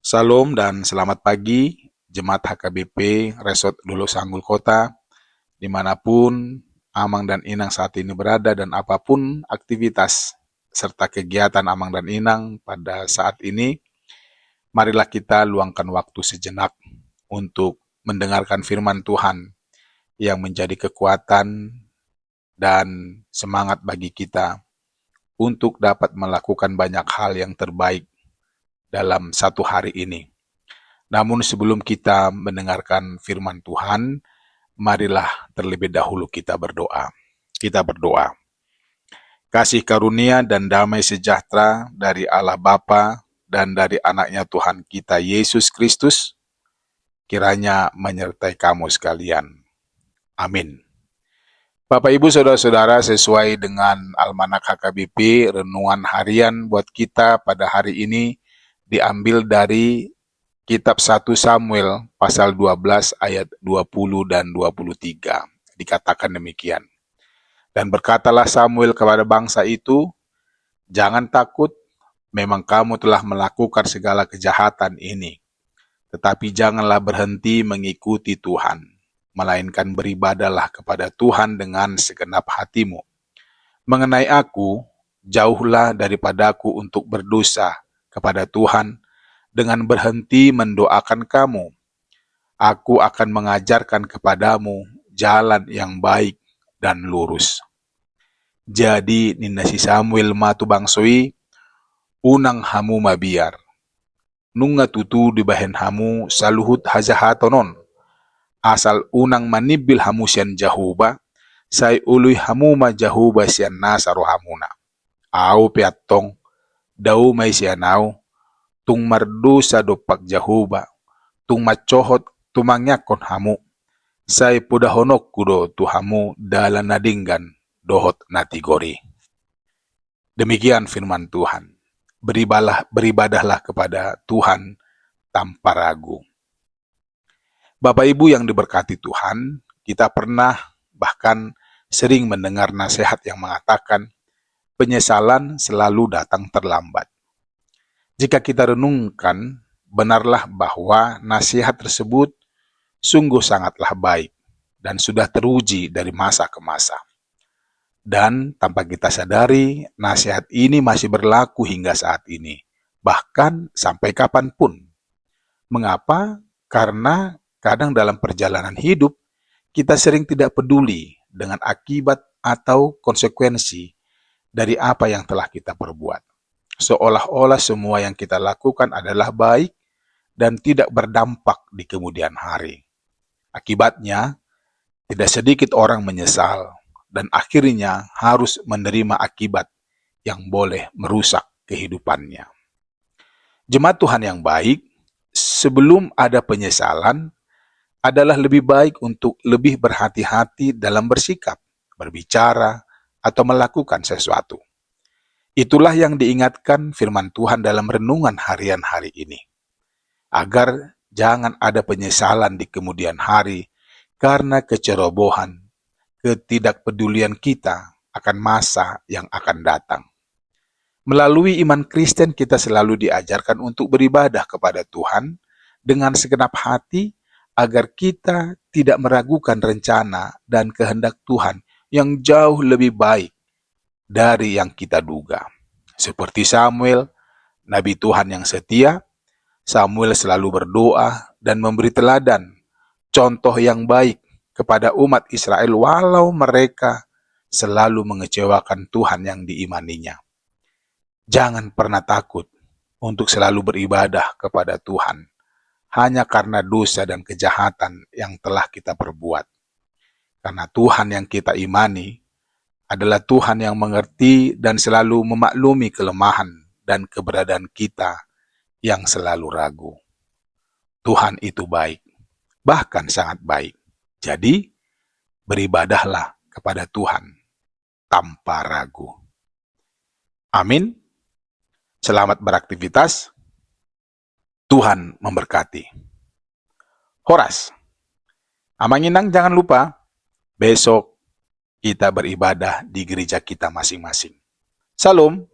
Salam dan selamat pagi, Jemaat HKBP Resort Lulu Sanggul Kota, dimanapun Amang dan Inang saat ini berada dan apapun aktivitas serta kegiatan Amang dan Inang pada saat ini, marilah kita luangkan waktu sejenak untuk mendengarkan firman Tuhan yang menjadi kekuatan dan semangat bagi kita untuk dapat melakukan banyak hal yang terbaik dalam satu hari ini. Namun sebelum kita mendengarkan firman Tuhan, marilah terlebih dahulu kita berdoa. Kita berdoa. Kasih karunia dan damai sejahtera dari Allah Bapa dan dari anaknya Tuhan kita Yesus Kristus, kiranya menyertai kamu sekalian. Amin. Bapak Ibu Saudara-saudara, sesuai dengan Almanak HKBP, renungan harian buat kita pada hari ini diambil dari Kitab 1 Samuel pasal 12 ayat 20 dan 23. Dikatakan demikian. Dan berkatalah Samuel kepada bangsa itu, "Jangan takut, memang kamu telah melakukan segala kejahatan ini. Tetapi janganlah berhenti mengikuti Tuhan, melainkan beribadahlah kepada Tuhan dengan segenap hatimu. Mengenai aku, jauhlah daripadaku untuk berdosa kepada Tuhan, dengan berhenti mendoakan kamu. Aku akan mengajarkan kepadamu jalan yang baik dan lurus." Jadi nina si Samuel matu bangsoi, unang hamu mabiar. Nunga tutu di bahen hamu saluhut hajahatonon. Asal unang manibil hamu sian jahuba, say ului hamu ma jahuba sian nasaro hamuna. Au piatong, dau may sianau, tung mardosa dopak jahuba, tung macohot tumangyakon hamu, say pudahonok kudo tu hamu dalan nadinggan dohot natigori. Demikian firman Tuhan. Beribadahlah kepada Tuhan tanpa ragu. Bapak Ibu yang diberkati Tuhan, kita pernah bahkan sering mendengar nasihat yang mengatakan penyesalan selalu datang terlambat. Jika kita renungkan, benarlah bahwa nasihat tersebut sungguh sangatlah baik dan sudah teruji dari masa ke masa. Dan tanpa kita sadari, nasihat ini masih berlaku hingga saat ini, bahkan sampai kapanpun. Mengapa? Karena kadang dalam perjalanan hidup, kita sering tidak peduli dengan akibat atau konsekuensi dari apa yang telah kita perbuat. Seolah-olah semua yang kita lakukan adalah baik dan tidak berdampak di kemudian hari. Akibatnya, tidak sedikit orang menyesal dan akhirnya harus menerima akibat yang boleh merusak kehidupannya. Jemaat Tuhan yang baik, sebelum ada penyesalan, adalah lebih baik untuk lebih berhati-hati dalam bersikap, berbicara, atau melakukan sesuatu. Itulah yang diingatkan firman Tuhan dalam renungan harian hari ini. Agar jangan ada penyesalan di kemudian hari karena kecerobohan, ketidakpedulian kita akan masa yang akan datang. Melalui iman Kristen kita selalu diajarkan untuk beribadah kepada Tuhan dengan segenap hati agar kita tidak meragukan rencana dan kehendak Tuhan yang jauh lebih baik dari yang kita duga. Seperti Samuel, Nabi Tuhan yang setia, Samuel selalu berdoa dan memberi teladan, contoh yang baik kepada umat Israel walau mereka selalu mengecewakan Tuhan yang diimaninya. Jangan pernah takut untuk selalu beribadah kepada Tuhan hanya karena dosa dan kejahatan yang telah kita perbuat. Karena Tuhan yang kita imani adalah Tuhan yang mengerti dan selalu memaklumi kelemahan dan keberadaan kita yang selalu ragu. Tuhan itu baik, bahkan sangat baik. Jadi, beribadahlah kepada Tuhan tanpa ragu. Amin. Selamat beraktivitas. Tuhan memberkati. Horas. Amanginang, jangan lupa, besok kita beribadah di gereja kita masing-masing. Salam.